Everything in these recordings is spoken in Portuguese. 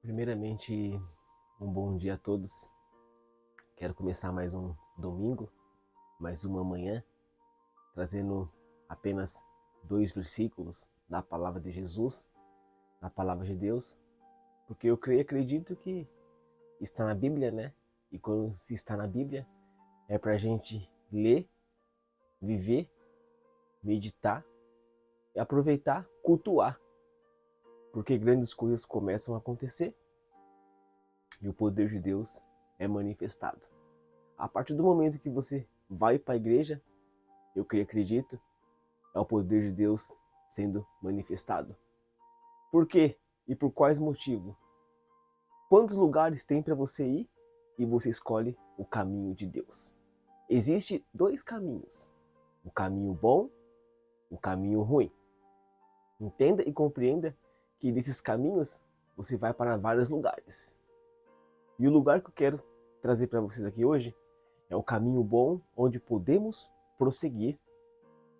Primeiramente, um bom dia a todos. Quero começar mais um domingo, mais uma manhã, trazendo apenas 2 versículos da palavra de Jesus, da palavra de Deus, porque eu creio e acredito que está na Bíblia, né? E quando se está na Bíblia, é para a gente ler, viver, meditar e aproveitar, cultuar, porque grandes coisas começam a acontecer e o poder de Deus é manifestado. A partir do momento que você vai para a igreja, eu creio e acredito, é o poder de Deus sendo manifestado. Por quê? E por quais motivos? Quantos lugares tem para você ir e você escolhe o caminho de Deus? Existem 2 caminhos, o caminho bom, o caminho ruim. Entenda e compreenda que desses caminhos você vai para vários lugares. E o lugar que eu quero trazer para vocês aqui hoje é o caminho bom, onde podemos prosseguir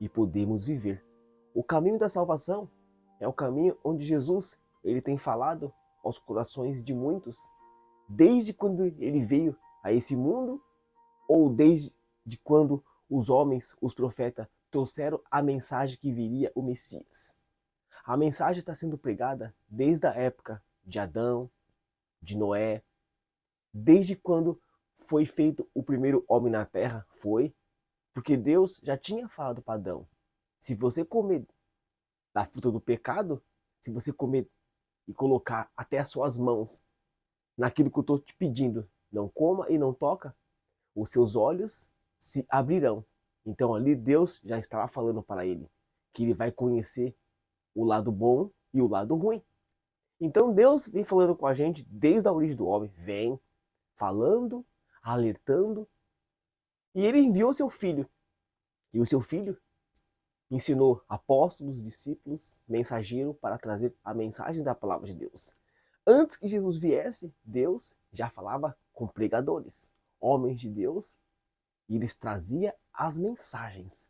e podemos viver. O caminho da salvação é o caminho onde Jesus ele tem falado aos corações de muitos, desde quando ele veio a esse mundo, ou desde quando os homens, os profetas, trouxeram a mensagem que viria o Messias. A mensagem está sendo pregada desde a época de Adão, de Noé, desde quando foi feito o primeiro homem na terra, porque Deus já tinha falado para Adão, se você comer da fruta do pecado, se você comer e colocar até as suas mãos naquilo que eu estou te pedindo, não coma e não toca, os seus olhos se abrirão. Então ali Deus já estava falando para ele que ele vai conhecer o lado bom e o lado ruim. Então Deus vem falando com a gente desde a origem do homem, vem falando, alertando, e ele enviou seu filho. E o seu filho ensinou apóstolos, discípulos, mensageiros para trazer a mensagem da palavra de Deus. Antes que Jesus viesse, Deus já falava com pregadores, homens de Deus, e eles traziam as mensagens.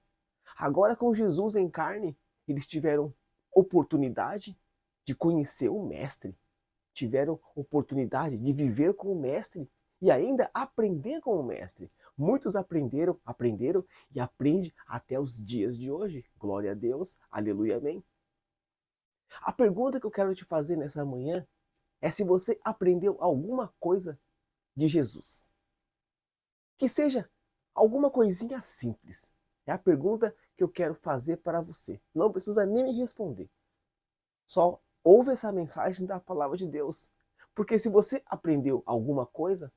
Agora com Jesus em carne, eles tiveram oportunidade de conhecer o Mestre, tiveram oportunidade de viver com o Mestre e ainda aprender com o Mestre. Muitos aprenderam e aprendem até os dias de hoje. Glória a Deus, aleluia, amém. A pergunta que eu quero te fazer nessa manhã é se você aprendeu alguma coisa de Jesus. Que seja alguma coisinha simples. É a pergunta que eu quero fazer para você. Não precisa nem me responder. Só ouve essa mensagem da palavra de Deus. Porque se você aprendeu alguma coisa,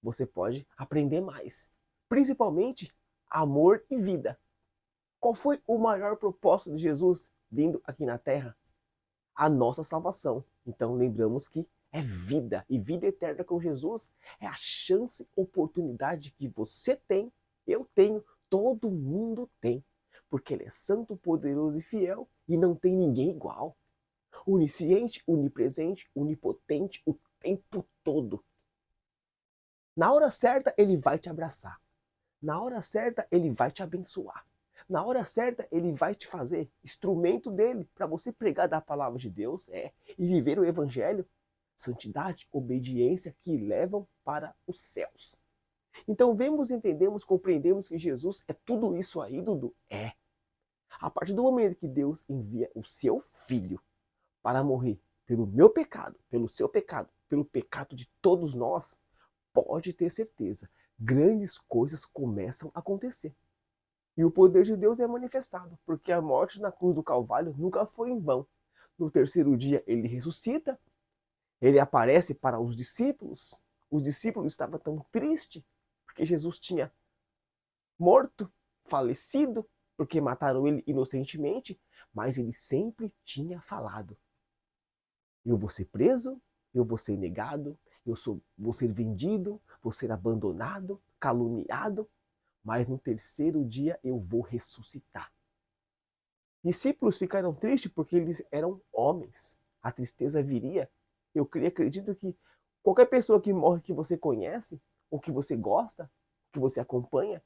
você pode aprender mais. Principalmente amor e vida. Qual foi o maior propósito de Jesus vindo aqui na Terra? A nossa salvação. Então lembramos que é vida. E vida eterna com Jesus é a chance, oportunidade que você tem, eu tenho, todo mundo tem. Porque ele é santo, poderoso e fiel e não tem ninguém igual. Onisciente, onipresente, onipotente o tempo todo. Na hora certa, ele vai te abraçar. Na hora certa, ele vai te abençoar. Na hora certa, ele vai te fazer instrumento dele para você pregar da palavra de Deus e viver o evangelho. Santidade, obediência que levam para os céus. Então vemos, entendemos, compreendemos que Jesus é tudo isso aí, Dudu? É. A partir do momento que Deus envia o seu filho para morrer pelo meu pecado, pelo seu pecado, pelo pecado de todos nós, pode ter certeza, grandes coisas começam a acontecer. E o poder de Deus é manifestado, porque a morte na cruz do Calvário nunca foi em vão. No terceiro dia ele ressuscita, ele aparece para os discípulos. Os discípulos estavam tão tristes, porque Jesus tinha morto, falecido, porque mataram ele inocentemente, mas ele sempre tinha falado: eu vou ser preso, eu vou ser negado, vou ser vendido, vou ser abandonado, caluniado, mas no terceiro dia eu vou ressuscitar. Discípulos ficaram tristes porque eles eram homens. A tristeza viria. Eu acredito que qualquer pessoa que morre que você conhece, ou que você gosta, que você acompanha,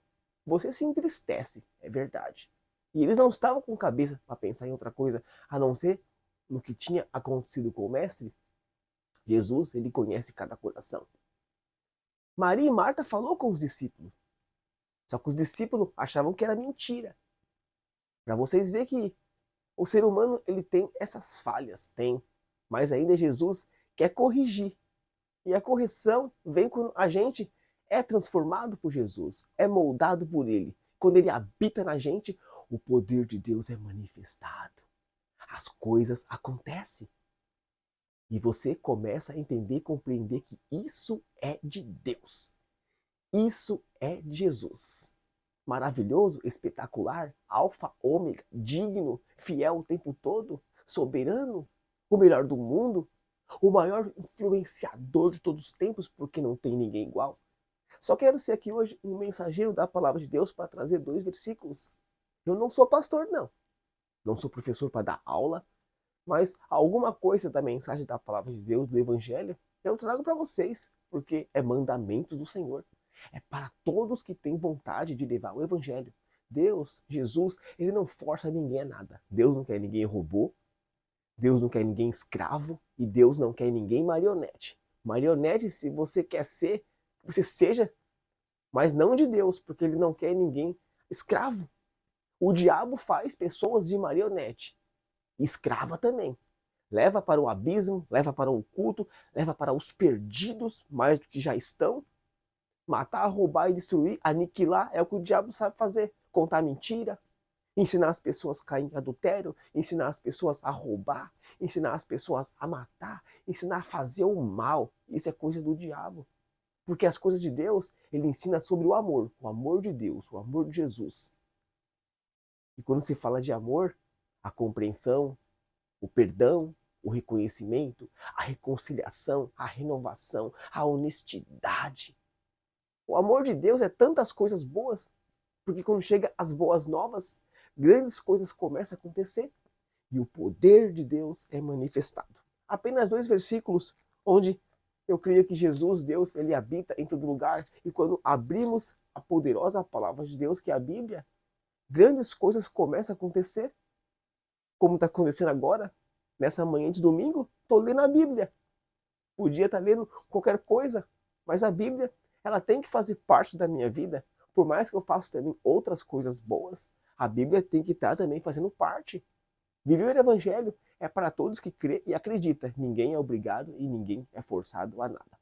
você se entristece, é verdade. E eles não estavam com cabeça para pensar em outra coisa, a não ser no que tinha acontecido com o mestre. Jesus, ele conhece cada coração. Maria e Marta falou com os discípulos. Só que os discípulos achavam que era mentira. Para vocês verem que o ser humano, ele tem essas falhas, tem. Mas ainda Jesus quer corrigir. E a correção vem quando a gente é transformado por Jesus, é moldado por Ele. Quando Ele habita na gente, o poder de Deus é manifestado. As coisas acontecem. E você começa a entender e compreender que isso é de Deus. Isso é de Jesus. Maravilhoso, espetacular, alfa, ômega, digno, fiel o tempo todo, soberano, o melhor do mundo, o maior influenciador de todos os tempos, porque não tem ninguém igual. Só quero ser aqui hoje um mensageiro da palavra de Deus para trazer 2 versículos. Eu não sou pastor, não. Não sou professor para dar aula, mas alguma coisa da mensagem da palavra de Deus, do Evangelho, eu trago para vocês, porque é mandamento do Senhor. É para todos que têm vontade de levar o Evangelho. Deus, Jesus, ele não força ninguém a nada. Deus não quer ninguém robô, Deus não quer ninguém escravo e Deus não quer ninguém marionete. Marionete, se você quer ser, você seja, mas não de Deus, porque ele não quer ninguém escravo. O diabo faz pessoas de marionete, escrava também. Leva para o abismo, leva para o culto, leva para os perdidos, mais do que já estão. Matar, roubar e destruir, aniquilar, é o que o diabo sabe fazer. Contar mentira, ensinar as pessoas a cair em adultério, ensinar as pessoas a roubar, ensinar as pessoas a matar, ensinar a fazer o mal. Isso é coisa do diabo. Porque as coisas de Deus, ele ensina sobre o amor de Deus, o amor de Jesus. E quando se fala de amor, a compreensão, o perdão, o reconhecimento, a reconciliação, a renovação, a honestidade. O amor de Deus é tantas coisas boas, porque quando chega as boas novas, grandes coisas começam a acontecer e o poder de Deus é manifestado. Apenas 2 versículos onde eu creio que Jesus, Deus, ele habita em todo lugar, e quando abrimos a poderosa palavra de Deus, que é a Bíblia, grandes coisas começam a acontecer, como está acontecendo agora, nessa manhã de domingo, estou lendo a Bíblia. Podia estar lendo qualquer coisa, mas a Bíblia, ela tem que fazer parte da minha vida. Por mais que eu faça também outras coisas boas, a Bíblia tem que estar também fazendo parte. Viver o Evangelho é para todos que crê e acredita. Ninguém é obrigado e ninguém é forçado a nada.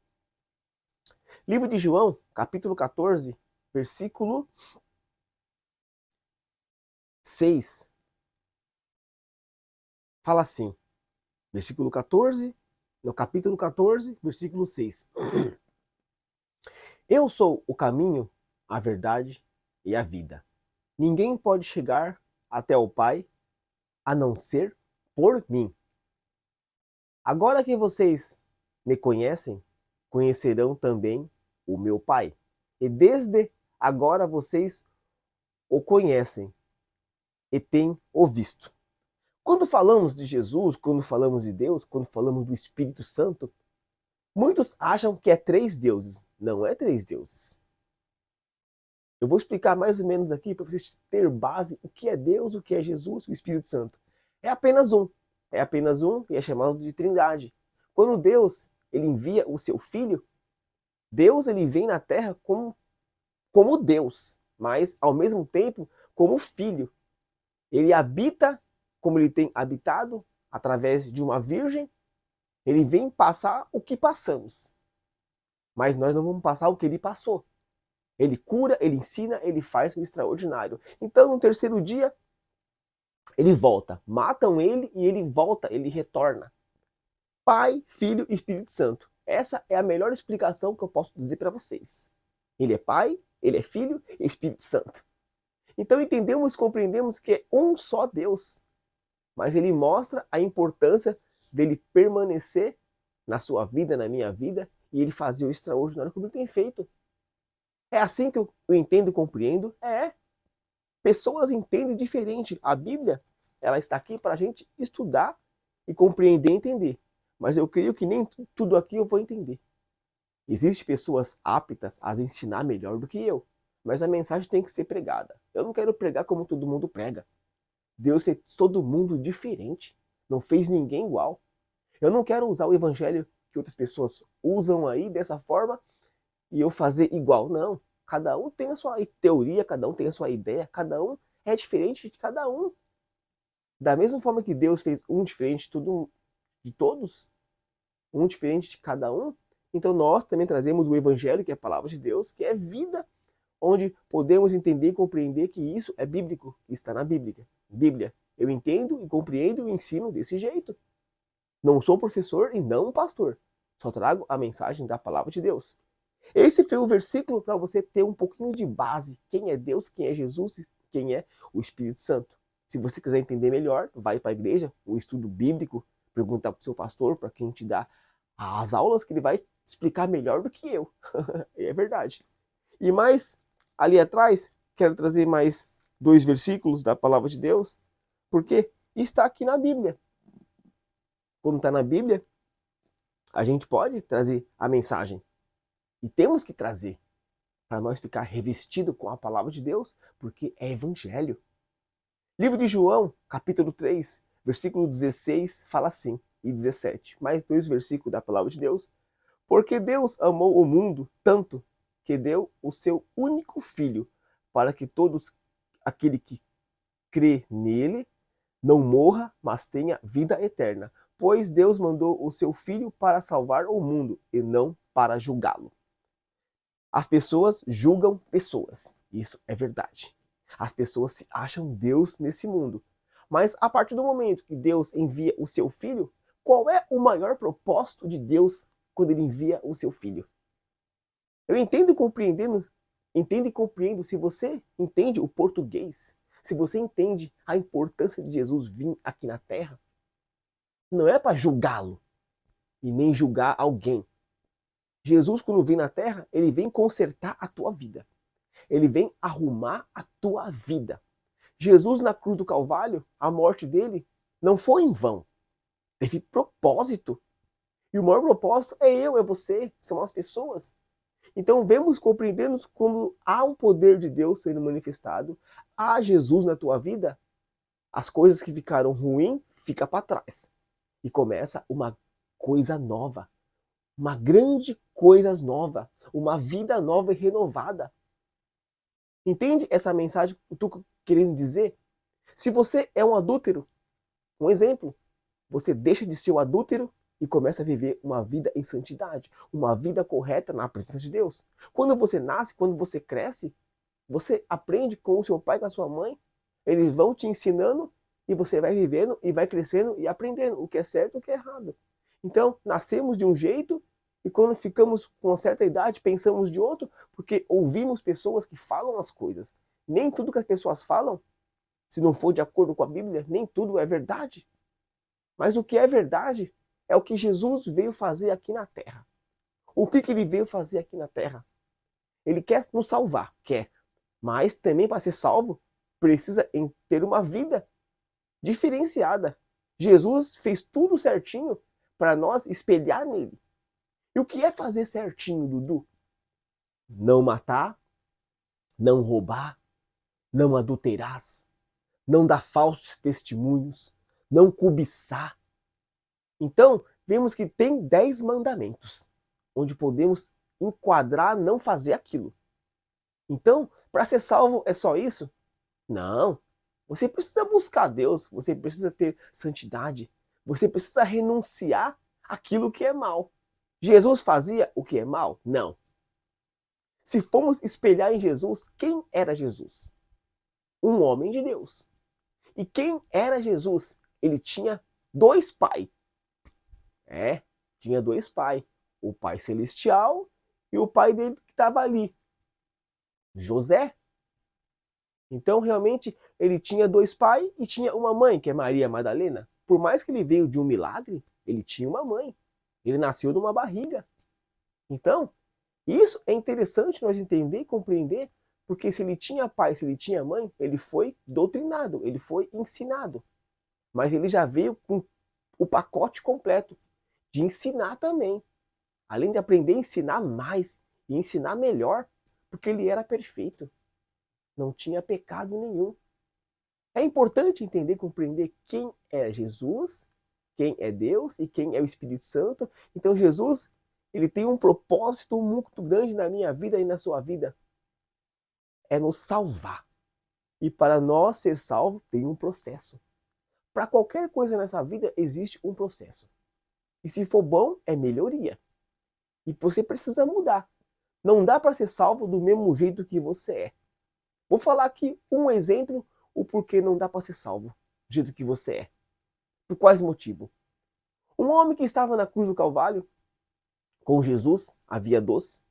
Livro de João, capítulo 14, versículo 6. Fala assim, versículo 14, no capítulo 14, versículo 6. Eu sou o caminho, a verdade e a vida. Ninguém pode chegar até o Pai a não ser por mim. Agora que vocês me conhecem, conhecerão também o meu Pai. E desde agora vocês o conhecem e têm o visto. Quando falamos de Jesus, quando falamos de Deus, quando falamos do Espírito Santo, muitos acham que é 3 deuses. Não é 3 deuses. Eu vou explicar mais ou menos aqui para vocês terem base o que é Deus, o que é Jesus, o Espírito Santo. É apenas um. É apenas um e é chamado de Trindade. Quando Deus ele envia o seu Filho, Deus ele vem na Terra como Deus, mas ao mesmo tempo como Filho. Ele habita como ele tem habitado através de uma virgem. Ele vem passar o que passamos, mas nós não vamos passar o que ele passou. Ele cura, ele ensina, ele faz o extraordinário. Então, no 3º dia, ele volta. Matam ele e ele volta, ele retorna. Pai, Filho e Espírito Santo. Essa é a melhor explicação que eu posso dizer para vocês. Ele é Pai, ele é Filho e Espírito Santo. Então entendemos e compreendemos que é um só Deus. Mas ele mostra a importância dele permanecer na sua vida, na minha vida, e ele fazer o extraordinário como ele tem feito. É assim que eu entendo e compreendo? É. Pessoas entendem diferente. A Bíblia, ela está aqui para a gente estudar e compreender e entender. Mas eu creio que nem tudo aqui eu vou entender. Existem pessoas aptas a ensinar melhor do que eu. Mas a mensagem tem que ser pregada. Eu não quero pregar como todo mundo prega. Deus fez todo mundo diferente. Não fez ninguém igual. Eu não quero usar o Evangelho que outras pessoas usam aí dessa forma e eu fazer igual. Não. Cada um tem a sua teoria, cada um tem a sua ideia, cada um é diferente de cada um. Da mesma forma que Deus fez um diferente de todos, um diferente de cada um, então nós também trazemos o Evangelho, que é a palavra de Deus, que é vida, onde podemos entender e compreender que isso é bíblico, está na Bíblia. Eu entendo e compreendo e ensino desse jeito. Não sou professor e não um pastor. Só trago a mensagem da palavra de Deus. Esse foi o versículo para você ter um pouquinho de base. Quem é Deus, quem é Jesus, quem é o Espírito Santo. Se você quiser entender melhor, vai para a igreja, um estudo bíblico, perguntar para o seu pastor, para quem te dá as aulas, que ele vai explicar melhor do que eu. É verdade. E mais, ali atrás, quero trazer mais 2 versículos da palavra de Deus, porque está aqui na Bíblia. Quando está na Bíblia, a gente pode trazer a mensagem. E temos que trazer para nós ficar revestido com a palavra de Deus, porque é evangelho. Livro de João, capítulo 3, versículo 16, fala assim, e 17. Mais 2 versículos da palavra de Deus. Porque Deus amou o mundo tanto que deu o seu único filho, para que todos aquele que crê nele não morra, mas tenha vida eterna. Pois Deus mandou o seu filho para salvar o mundo e não para julgá-lo. As pessoas julgam pessoas. Isso é verdade. As pessoas se acham Deus nesse mundo. Mas a partir do momento que Deus envia o seu filho, qual é o maior propósito de Deus quando ele envia o seu filho? Eu entendo e compreendo se você entende o português, se você entende a importância de Jesus vir aqui na Terra, não é para julgá-lo e nem julgar alguém. Jesus, quando vem na Terra, ele vem consertar a tua vida. Ele vem arrumar a tua vida. Jesus, na cruz do Calvário, a morte dele não foi em vão. Teve propósito. E o maior propósito é eu, é você, são as pessoas. Então, vemos, compreendemos como há um poder de Deus sendo manifestado. Há Jesus na tua vida. As coisas que ficaram ruins, fica para trás. E começa uma coisa nova. Uma grande coisa nova. Uma vida nova e renovada. Entende essa mensagem que eu estou querendo dizer? Se você é um adúltero, um exemplo, você deixa de ser um adúltero e começa a viver uma vida em santidade, uma vida correta na presença de Deus. Quando você nasce, quando você cresce, você aprende com o seu pai e com a sua mãe, eles vão te ensinando e você vai vivendo e vai crescendo e aprendendo o que é certo e o que é errado. Então, nascemos de um jeito e quando ficamos com uma certa idade, pensamos de outro, porque ouvimos pessoas que falam as coisas. Nem tudo que as pessoas falam, se não for de acordo com a Bíblia, nem tudo é verdade. Mas o que é verdade é o que Jesus veio fazer aqui na Terra. O que ele veio fazer aqui na Terra? Ele quer nos salvar, quer. Mas também para ser salvo, precisa ter uma vida diferenciada. Jesus fez tudo certinho para nós espelhar nele. E o que é fazer certinho, Dudu? Não matar, não roubar, não adulterás, não dar falsos testemunhos, não cobiçar. Então, vemos que tem 10 mandamentos, onde podemos enquadrar não fazer aquilo. Então, para ser salvo é só isso? Não. Você precisa buscar Deus, você precisa ter santidade, você precisa renunciar àquilo que é mal. Jesus fazia o que é mal? Não. Se formos espelhar em Jesus, quem era Jesus? Um homem de Deus. E quem era Jesus? Ele tinha 2 pais. Tinha 2 pais. O pai celestial e o pai dele que estava ali. José. Então, realmente, ele tinha 2 pais e tinha uma mãe, que é Maria Madalena. Por mais que ele veio de um milagre, ele tinha uma mãe. Ele nasceu de uma barriga. Então, isso é interessante nós entender e compreender, porque se ele tinha pai, se ele tinha mãe, ele foi doutrinado, ele foi ensinado. Mas ele já veio com o pacote completo de ensinar também. Além de aprender a ensinar mais e ensinar melhor, porque ele era perfeito. Não tinha pecado nenhum. É importante entender e compreender quem é Jesus, quem é Deus e quem é o Espírito Santo. Então Jesus, ele tem um propósito muito grande na minha vida e na sua vida. É nos salvar. E para nós ser salvo, tem um processo. Para qualquer coisa nessa vida, existe um processo. E se for bom, é melhoria. E você precisa mudar. Não dá para ser salvo do mesmo jeito que você é. Vou falar aqui um exemplo, o porquê não dá para ser salvo do jeito que você é. Por quais motivos? Um homem que estava na cruz do Calvário, com Jesus, havia dois.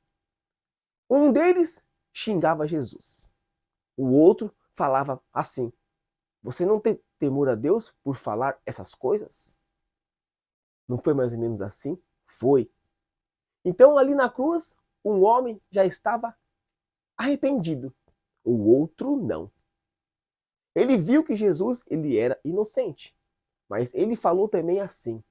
Um deles xingava Jesus. O outro falava assim: você não tem temor a Deus por falar essas coisas? Não foi mais ou menos assim? Foi. Então ali na cruz, um homem já estava arrependido. O outro não. Ele viu que Jesus ele era inocente. Mas ele falou também assim: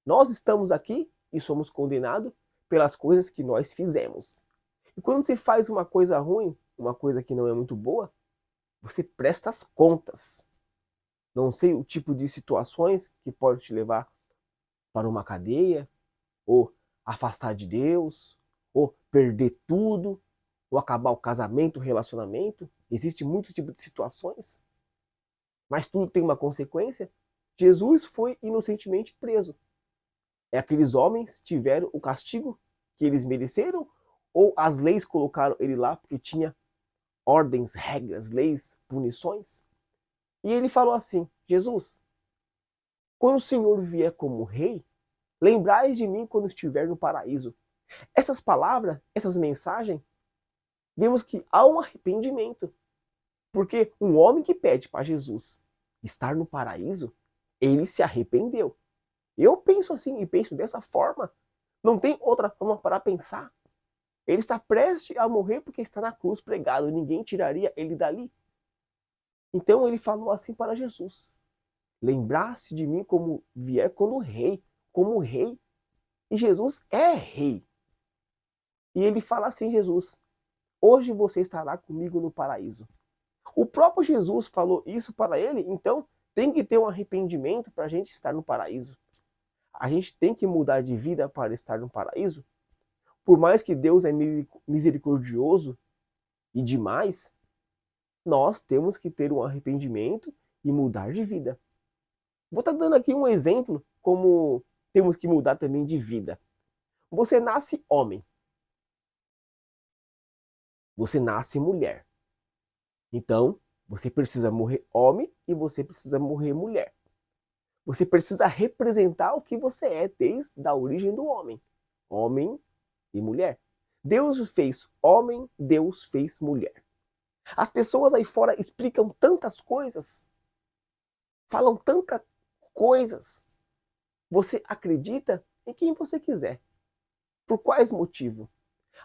nós estamos aqui e somos condenados pelas coisas que nós fizemos. E quando se faz uma coisa ruim, uma coisa que não é muito boa, você presta as contas. Não sei o tipo de situações que pode te levar para uma cadeia, ou afastar de Deus, ou perder tudo, ou acabar o casamento, o relacionamento. Existe muitos tipos de situações, mas tudo tem uma consequência. Jesus foi inocentemente preso. Aqueles homens tiveram o castigo que eles mereceram, ou as leis colocaram ele lá porque tinha ordens, regras, leis, punições? E ele falou assim: Jesus, quando o Senhor vier como rei, lembrais de mim quando estiver no paraíso. Essas palavras, essas mensagens, vemos que há um arrependimento. Porque um homem que pede para Jesus estar no paraíso, ele se arrependeu. Eu penso assim e penso dessa forma. Não tem outra forma para pensar. Ele está prestes a morrer porque está na cruz pregado. Ninguém tiraria ele dali. Então ele falou assim para Jesus: lembrar-se de mim como vier como rei. Como rei. E Jesus é rei. E ele fala assim: Jesus, hoje você estará comigo no paraíso. O próprio Jesus falou isso para ele, então tem que ter um arrependimento para a gente estar no paraíso. A gente tem que mudar de vida para estar no paraíso. Por mais que Deus é misericordioso e demais, nós temos que ter um arrependimento e mudar de vida. Vou estar dando aqui um exemplo como temos que mudar também de vida. Você nasce homem. Você nasce mulher. Então, você precisa morrer homem e você precisa morrer mulher. Você precisa representar o que você é desde a origem do homem. Homem e mulher. Deus o fez homem, Deus fez mulher. As pessoas aí fora explicam tantas coisas, falam tantas coisas. Você acredita em quem você quiser. Por quais motivos?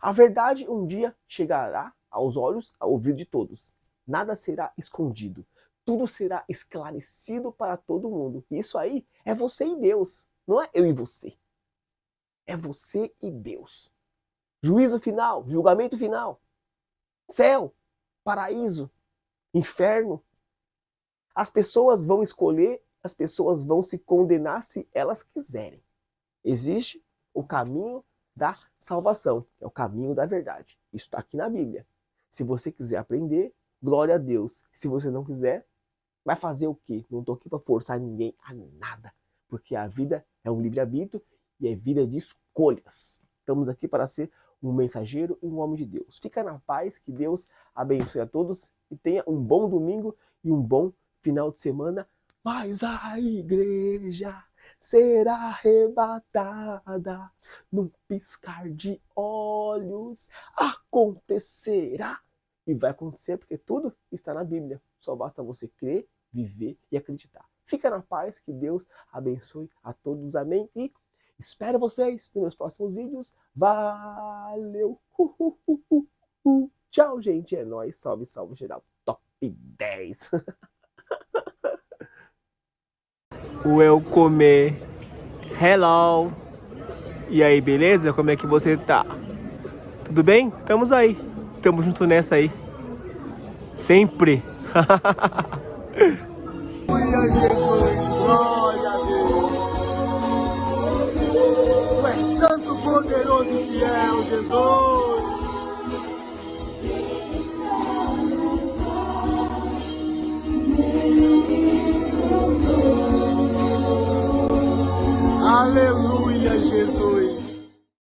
A verdade um dia chegará aos olhos, ao ouvido de todos. Nada será escondido. Tudo será esclarecido para todo mundo. Isso aí é você e Deus. Não é eu e você. É você e Deus. Juízo final, julgamento final. Céu, paraíso, inferno. As pessoas vão escolher, as pessoas vão se condenar se elas quiserem. Existe o caminho da salvação, é o caminho da verdade. Isso está aqui na Bíblia. Se você quiser aprender, glória a Deus. Se você não quiser, vai fazer o quê? Não estou aqui para forçar ninguém a nada. Porque a vida é um livre-arbítrio e é vida de escolhas. Estamos aqui para ser um mensageiro e um homem de Deus. Fica na paz, que Deus abençoe a todos e tenha um bom domingo e um bom final de semana. Mas a igreja será arrebatada num piscar de olhos. Acontecerá. E vai acontecer porque tudo está na Bíblia. Só basta você crer, viver e acreditar. Fica na paz, que Deus abençoe a todos. Amém. E espero vocês nos meus próximos vídeos. Valeu. Tchau, gente. É nóis. Salve, salve geral. Top 10. Welcome. Hello. E aí, beleza? Como é que você tá? Tudo bem? Estamos aí. Estamos junto nessa aí. Sempre. Glória a Deus. Glória a Deus. poderoso e fiel, Jesus. Aleluia, Jesus.